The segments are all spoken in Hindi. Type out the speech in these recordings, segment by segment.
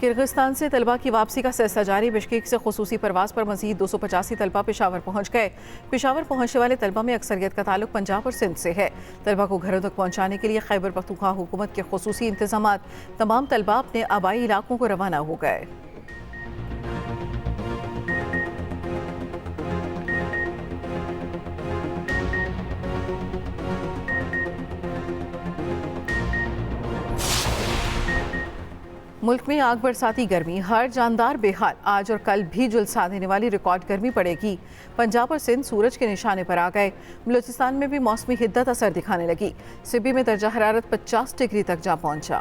किर्गिस्तान से तलबा की वापसी का सिलसिला जारी। बिश्केक से खुसूसी परवास पर मजीद 285 तलबा पेशावर पहुंच गए। पेशावर पहुंचने वाले तलबा में अक्सरियत का ताल्लुक पंजाब और सिंध से है। तलबा को घरों तक पहुंचाने के लिए खैबर पख्तूनख्वा हुकूमत के खुसूसी इंतजाम। तमाम तलबा अपने आबाई इलाकों को रवाना हो गए। मुल्क में आग बरसाती गर्मी, हर जानदार बेहाल। आज और कल भी जुलसा देने वाली रिकॉर्ड गर्मी पड़ेगी। पंजाब और सिंध सूरज के निशाने पर आ गए। बलूचिस्तान में भी मौसमी हिद्दत असर दिखाने लगी। सिब्बी में दर्जा हरारत 50 डिग्री तक जा पहुंचा।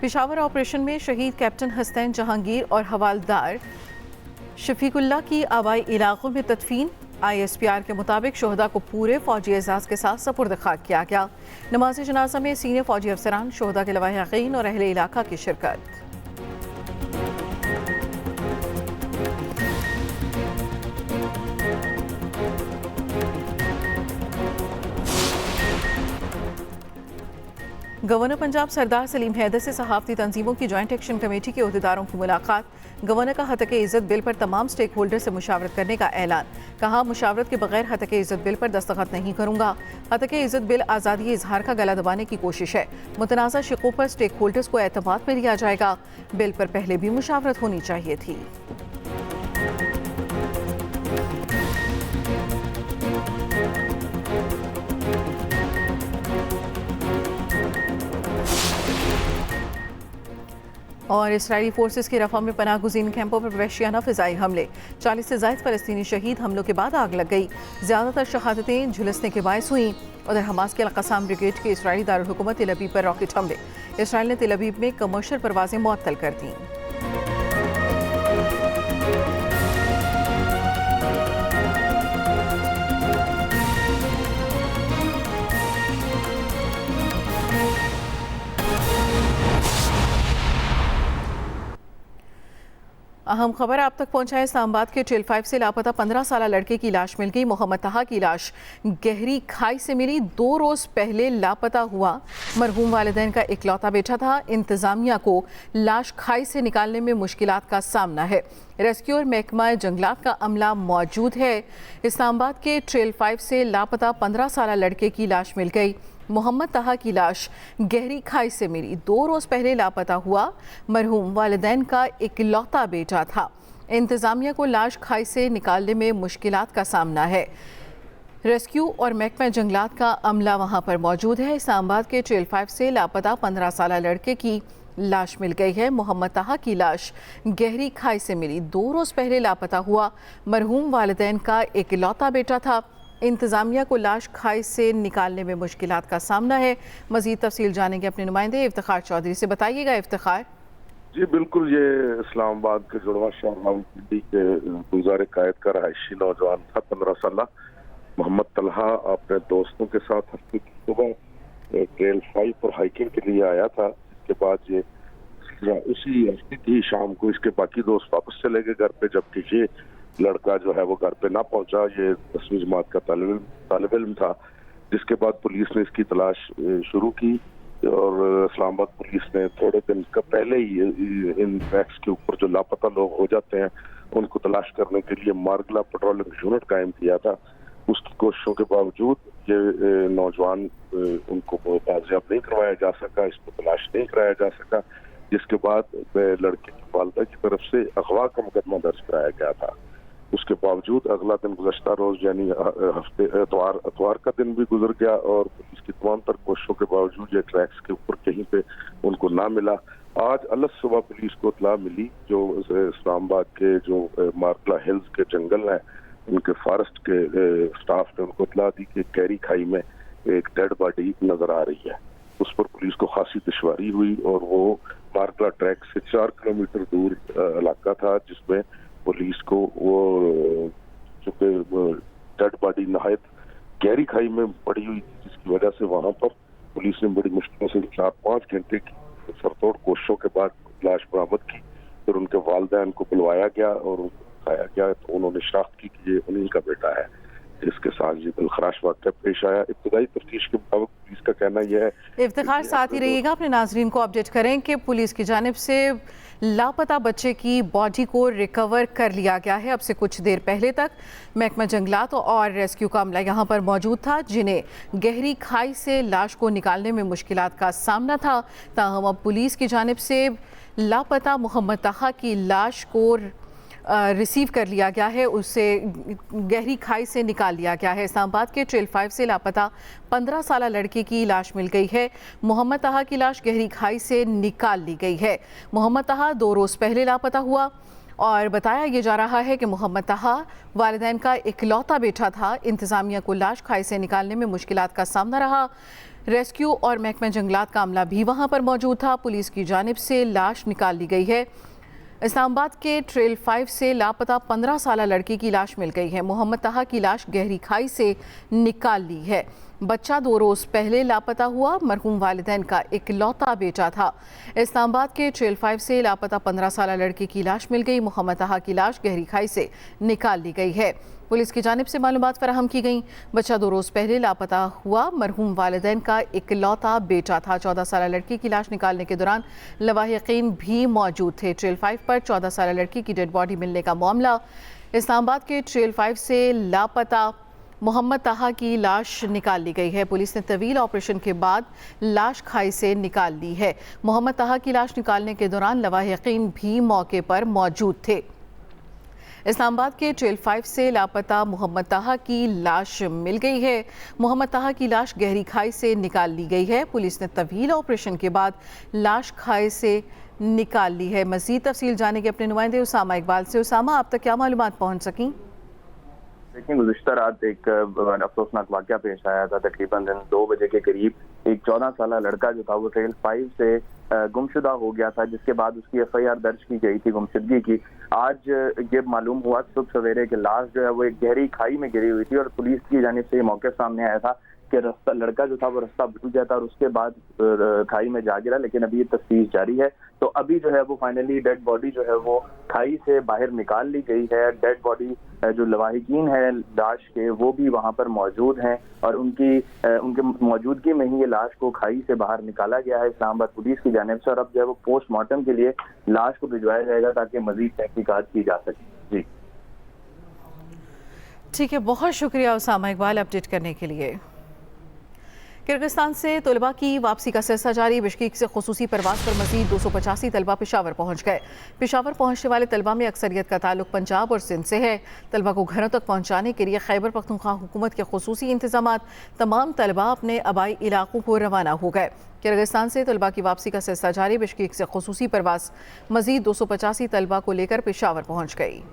पेशावर ऑपरेशन में शहीद कैप्टन हसनैन जहांगीर और हवालदार शफीकुल्ला की आबाई इलाकों में तदफीन। ISPR के मुताबिक शोहदा को पूरे फौजी एजाज के साथ सपुर्द खाक किया गया। नमाज जनाजा में सीनियर फौजी अफसरान, शोहदा के लवाहिकीन और अहले इलाका की शिरकत। गवर्नर पंजाब सरदार सलीम हैदर से सहाफती तंजीमों की जॉइंट एक्शन कमेटी के अहदेदारों की मुलाकात। गवर्नर का हतके इज्जत बिल पर तमाम स्टेक होल्डर से मुशावरत करने का ऐलान। कहा, मुशावरत के बगैर हतके इज्जत बिल पर दस्तखत नहीं करूंगा। हतके इज्जत बिल आज़ादी इजहार का गला दबाने की कोशिश है। मुतनाज़ा शिकों पर स्टेक होल्डर्स को एतमाद में लिया जाएगा। बिल पर पहले भी मुशावरत होनी चाहिए थी। और इसराइली फोर्सेस के रफा में पनाह गुज़ीन कैंपों पर वहशियाना फ़िज़ाई हमले। 40 से ज़ायद फ़लस्तीनी शहीद। हमलों के बाद आग लग गई। ज़्यादातर शहादतें झुलसने के बायस हुई। उधर हमास के अल-क़स्साम ब्रिगेड के इसराइली दारुल हुकूमत तेल अवीव पर रॉकेट हमले। इसराइल ने तेल अवीव में कमर्शियल परवाज़ें मुअत्तल कर दी। अहम खबर आप तक पहुंचाए। इस्लामाबाद के ट्रेल 5 से लापता 15 साला लड़के की लाश मिल गई। मोहम्मद तहा की लाश गहरी खाई से मिली। 2 रोज़ पहले लापता हुआ मरहूम वालिदैन का इकलौता बेटा था। इंतज़ामिया को लाश खाई से निकालने में मुश्किलात का सामना है। रेस्क्यू और महकमा जंगलात का अमला मौजूद है। इस्लामाबाद के ट्रेल 5 से लापता 15 साला लड़के की लाश मिल गई। मोहम्मद तहा की लाश गहरी खाई से मिली। 2 रोज़ पहले लापता हुआ मरहूम वालिदैन का इकलौता बेटा था। इंतज़ामिया को लाश खाई से निकालने में मुश्किलात का सामना है। रेस्क्यू और महकमा जंगलात का अमला वहां पर मौजूद है। इस्लामाबाद के ट्रेल 5 से लापता 15 साला लड़के की लाश मिल गई है। मोहम्मद तहा की लाश गहरी खाई से मिली। 2 रोज़ पहले लापता हुआ मरहूम वालिदैन का इकलौता बेटा था। इंतज़ामिया को लाश खाई से निकालने में मुश्किलात का सामना है। मज़ीद तफसील जानेंगे अपने नुमाइंदे इफ्तिखार चौधरी से। बताइएगा इफ्तिखार। जी बिल्कुल, ये इस्लामाबाद के जुड़वा शहर रावलपिंडी के गुलजार कायद का रहायशी नौजवान था। 15 साल मोहम्मद तलहा अपने दोस्तों के साथ हफ्ते की सुबह ट्रेल 5 पर हाइकिंग के लिए आया था। इसके बाद ये उसी हफ्ते की शाम को इसके बाकी दोस्त वापस चले गए घर पे, जबकि ये लड़का जो है वो घर पे ना पहुंचा। ये 10वीं जमात का तालिब इल्म था। जिसके बाद पुलिस ने इसकी तलाश शुरू की और इस्लामाबाद पुलिस ने थोड़े दिन का पहले ही इन ट्रैक्स के ऊपर जो लापता लोग हो जाते हैं उनको तलाश करने के लिए मार्गला पेट्रोलिंग यूनिट कायम किया था। उसकी कोशिशों के बावजूद ये नौजवान उनको बाजियाब नहीं करवाया जा सका, इसको तलाश नहीं कराया जा सका। जिसके बाद लड़के की वालिदा की तरफ से अगवा का मुकदमा दर्ज कराया गया था। उसके बावजूद अगला दिन गुज़श्ता रोज यानी हफ्ते इतवार का दिन भी गुजर गया और पुलिस की तमाम तर कोशिशों के बावजूद ये ट्रैक्स के ऊपर कहीं पे उनको ना मिला। आज अलग सुबह पुलिस को इत्तला मिली, जो इस्लामाबाद के जो मार्कला हिल्स के जंगल हैं उनके फॉरेस्ट के स्टाफ ने उनको इत्तला दी कि कैरी खाई में एक डेड बॉडी नजर आ रही है। उस पर पुलिस को खासी दुश्वारी हुई और वो मार्कला ट्रैक से 4 किलोमीटर दूर इलाका था जिसमें पुलिस को वो चूंकि डेड बॉडी नहायत गहरी खाई में पड़ी हुई थी, जिसकी वजह से वहां पर पुलिस ने बड़ी मुश्किलों से 4-5 घंटे की सरतोड़ कोशिशों के बाद लाश बरामद की। फिर उनके वालिदैन को बुलवाया गया और उनको दिखाया गया तो उन्होंने शनाख्त की कि ये उन्हीं का बेटा है। इसके साथ ये दिलखराश वाक़या पेश आया। इब्तदाई तफ्तीश के मुताबिक पुलिस का कहना यह है। इफ्तिखार साथ ही रहिएगा, अपने नाजरीन को अपडेट करें कि पुलिस की जानिब से लापता बच्चे की बॉडी को रिकवर कर लिया गया है। अब से कुछ देर पहले तक महकमा जंगलात और रेस्क्यू का अमला यहाँ पर मौजूद था, जिन्हें गहरी खाई से लाश को निकालने में मुश्किलात का सामना था। ताहम अब पुलिस की जानिब से लापता मोहम्मद तहा की लाश को रिसीव कर लिया गया है, उससे गहरी खाई से निकाल लिया गया है। इस्लामाबाद के ट्रेल 5 से लापता 15 साला लड़के की लाश मिल गई है। मोहम्मद तहा की लाश गहरी खाई से निकाल ली गई है। मोहम्मद तहा 2 रोज़ पहले लापता हुआ और बताया ये जा रहा है कि मोहम्मद तहा वालिदैन का इकलौता बेटा था। इंतज़ामिया को लाश खाई से निकालने में मुश्किलात का सामना रहा। रेस्क्यू और महकमा जंगलात का अमला भी वहाँ पर मौजूद था। पुलिस की जानिब से लाश निकाल ली गई है। इस्लामाबाद के ट्रेल 5 से लापता 15 साला लड़की की लाश मिल गई है। मोहम्मद तहा की लाश गहरी खाई से निकाल ली है। बच्चा 2 रोज़ पहले लापता हुआ, मरहूम वालिदैन का इकलौता बेटा था। इस्लामाबाद के ट्रेल 5 से लापता 15 साला लड़की की लाश मिल गई। मोहम्मद तहा की लाश गहरी खाई से निकाल ली गई है। पुलिस की जानिब से मालूमात फराहम की गई। बच्चा 2 रोज़ पहले लापता हुआ, मरहूम वालिदैन का इकलौता बेटा था। 14 साला लड़की की लाश निकालने के दौरान लवाहिकीन भी मौजूद थे। ट्रेल 5 पर 14 साला लड़की की डेड बॉडी मिलने का मामला। इस्लामाबाद के ट्रेल 5 से लापता मोहम्मद तहा की लाश निकाल ली गई है। पुलिस ने तवील ऑपरेशन के बाद लाश खाई से निकाल ली है। मोहम्मद तहा की लाश निकालने के दौरान लवाहिकीन भी मौके पर मौजूद थे। इस्लामाबाद के ट्रेल 5 से लापता मोहम्मद तहा की लाश मिल गई है। मोहम्मद तहा की लाश गहरी खाई से निकाल ली गई है। पुलिस ने तवील ऑपरेशन के बाद लाश खाई से निकाल ली है। मज़ीद तफसील जानेंगे अपने नुमाइंदे उसामा इकबाल से। उसामा, अब तक क्या मालूमात पहुँच सकी? देखिए, गुज़िश्ता रात एक अफसोसनाक वाक़या पेश आया था। तकरीबन दिन 2 बजे के करीब एक 14 साला लड़का जो था वो ट्रेल 5 से गुमशुदा हो गया था, जिसके बाद उसकी FIR दर्ज की गई थी गुमशुदगी की। आज ये मालूम हुआ सुबह सवेरे कि लाश जो है वो एक गहरी खाई में गिरी हुई थी और पुलिस की जानिब से ये मौके सामने आया था कि लड़का जो था वो रास्ता भूल गया था और उसके बाद खाई में जा गिरा। लेकिन अभी ये तफ्तीश जारी है। तो अभी जो है वो फाइनली डेड बॉडी जो है वो खाई से बाहर निकाल ली गई है। डेड बॉडी जो लवाहिकीन है लाश के वो भी वहाँ पर मौजूद हैं और उनके मौजूदगी में ही ये लाश को खाई से बाहर निकाला गया है इस्लामाबाद पुलिस की जानिब से। और अब जो है वो पोस्टमार्टम के लिए लाश को भिजवाया जाएगा ताकि मजीद तहकीकात की जा सके। जी ठीक है, बहुत शुक्रिया उसामा इकबाल अपडेट करने के लिए। किर्गिस्तान से तलबा की वापसी का सिलसिला जारी। बिश्केक से खुसूसी परवाज पर मजीद 285 तलबा पेशावर पहुँच गए। पेशावर पहुँचने वाले तलबा में अक्सरियत का ताल्लुक पंजाब और सिंध से है। तलबा को घरों तक पहुँचाने के लिए खैबर पख्तूनख्वा हुकूमत के खुसूसी इंतजाम। तमाम तलबा अपने आबाई इलाकों को रवाना हो गए। किर्गिस्तान से तलबा की वापसी का सिलसिला जारी। बिश्केक से खुसूसी परवाज मजीद 285 तलबा को लेकर पेशावर पहुँच गई।